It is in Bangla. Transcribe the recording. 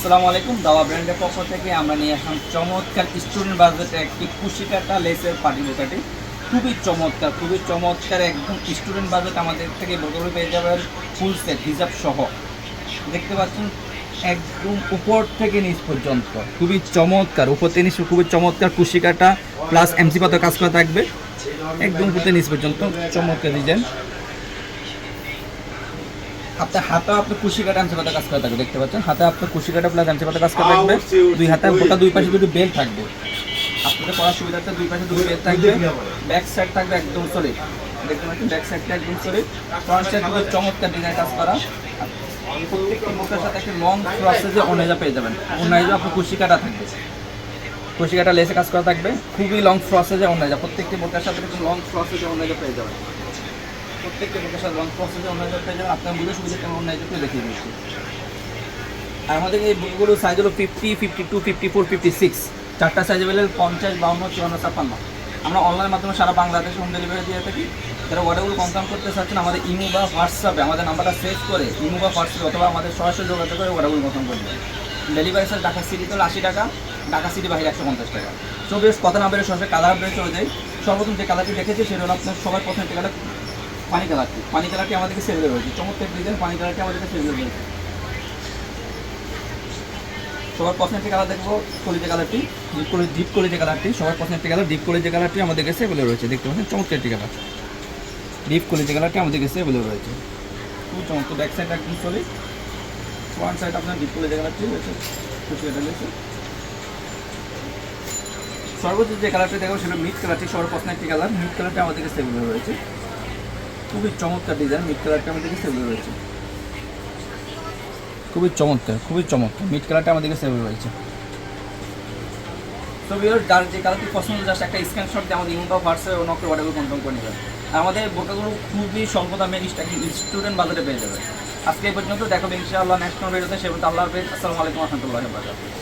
আসসালামু আলাইকুম। দাওয়া ব্র্যান্ডের পক্ষ থেকে আমরা নিয়ে আসলাম চমৎকার স্টুডেন্ট বাজেটে একটি কুশিকাটা লেসের পার্টি বোরকাটি। খুবই চমৎকার একদম স্টুডেন্ট বাজেট। আমাদের থেকে বোরকাগুলো পেয়ে যাবেন ফুল সেট হিজাব সহ। দেখতে পাচ্ছেন একদম উপর থেকে নিচ পর্যন্ত খুবই চমৎকার, উপর থেকে নিচ খুবই চমৎকার কুশিকাটা প্লাস এমসি পাতা কাজ করা থাকবে। একদম উপর থেকে নিচ পর্যন্ত চমৎকার ডিজাইন। আপনার হাতে আপনার কুশি কাটা এমসি পাতা কাজ করা থাকবে। দেখতে পাচ্ছেন হাতে আপনার কুশি কাটা প্লাস এমসি পাতা কাজ করা থাকবে। দুই হাতে গোটা দুই পাশে দুটো বেল্ট থাকবে। আপনাদের পড়ার সুবিধাতে দুই পাশে দুটো বেল্ট থাকবে। ব্যাক সাইড থাকবে একদম সলিড। দেখতে পাচ্ছেন ব্যাক সাইডটা একদম সলিড। ফ্রন্ট সাইড পুরো চমৎকার ডিজাইন কাজ করা। প্রত্যেকটি মুখের সাথে একটা লং প্রসেসে ওনেজা পেয়ে যাবেন। ওনেজা আপনার কুশি কাটা থাকবে। কুশি কাটা লেসে কাজ করা থাকবে। খুবই লং প্রসেসে ওনেজা। প্রত্যেকটি মুখের সাথে একটু লং প্রসেসে ওনেজা পেয়ে যাবেন। প্রত্যেকটা লোকের সাথে লং প্রসেসে অন্য পেয়ে যাবেন। আপনার বুঝে সুবিধা কেমন অন্য করে দেখিয়ে দিচ্ছি। আর আমাদের এই বুকগুলো সাইজ হলো 50, 52, 54, 56। চারটা সাইজ অ্যাভেলেবল 50, 52, 54, 56। আমরা অনলাইনের মাধ্যমে সারা বাংলাদেশে হোম ডেলিভারি দিয়ে থাকি। যারা অর্ডারগুলো কনফার্ম করতে চাচ্ছেন আমাদের ইমো বা হোয়াটসঅ্যাপে আমাদের নাম্বারটা সেভ করে ইমো বা হোয়াটসঅ্যাপে অথবা আমাদের সরাসরি যোগাযোগ করে অর্ডারগুলো কনফার্ম করে দেবেন। ডেলিভারি চার্জ ঢাকা সিটিতে হলো 80 টাকা, ঢাকা সিটি বাইরে 150 টাকা। সো বেশ কথা না বেড়ে সরাসরি কালার বেড়ে চলে যায়। সর্বপ্রথম যে কালারটি দেখেছি সেটা হলো আপনার সবার প্রথমে টিকাটা পানি কালারটি আমাদেরকে সেভেলে রয়েছে। চমৎকার ডিজাইন পানি কালারটি আমাদেরকে সেভেলে রয়েছে। সবার পছন্দের কালার দেখবো কলিজা কালারটি, ডিপ কলিজা কালারটি। সবার পছন্দের কালার ডিপ কলিজা কালারটি আমাদের কাছে সেভেলে রয়েছে। দেখতে পাচ্ছেন চমৎকার একটি কালার ডিপ কলিজা কালারটি আমাদের কাছে সেভেলে রয়েছে। খুব চমৎকার। ব্যাক সাইড একদম সলি, ফ্রন্ট সাইড আপনার ডিপ কলিজা কালারটি রয়েছে। খুশি এটা রয়েছে। সর্বোচ্চ যে কালারটি দেখবো সেটা মিড কালারটি। সবার পছন্দের একটি কালার মিড কালারটি আমাদের কাছে সেভেলে রয়েছে। খুবই চমৎকার ডিজাইন। মিড কালারটা আমাদেরকে সেভেল রয়েছে। খুবই চমৎকার মিড কালারটা আমাদেরকে সেভেল রয়েছে। তো ভিউয়ার যার যে কালারটি পছন্দ জাস্ট একটা স্ক্রিনশট দিয়ে আমাদের ইমো বা হোয়াটসঅ্যাপে অন্য করে অর্ডারগুলো কনফার্ম করে নেবেন। আর আমাদের বোরকাগুলো খুবই স্বল্প দামে স্টুডেন্ট বাজারে পেয়ে যাবে। আজকে এই পর্যন্ত দেখাবো ইনশাআল্লাহ নেক্সট কোনো ভিডিওতে। সে পর্যন্ত আল্লাহ হাফেজ। আসসালামু আলাইকুম ওয়া রাহমাতুল্লাহি ওয়া বারাকাতুহু।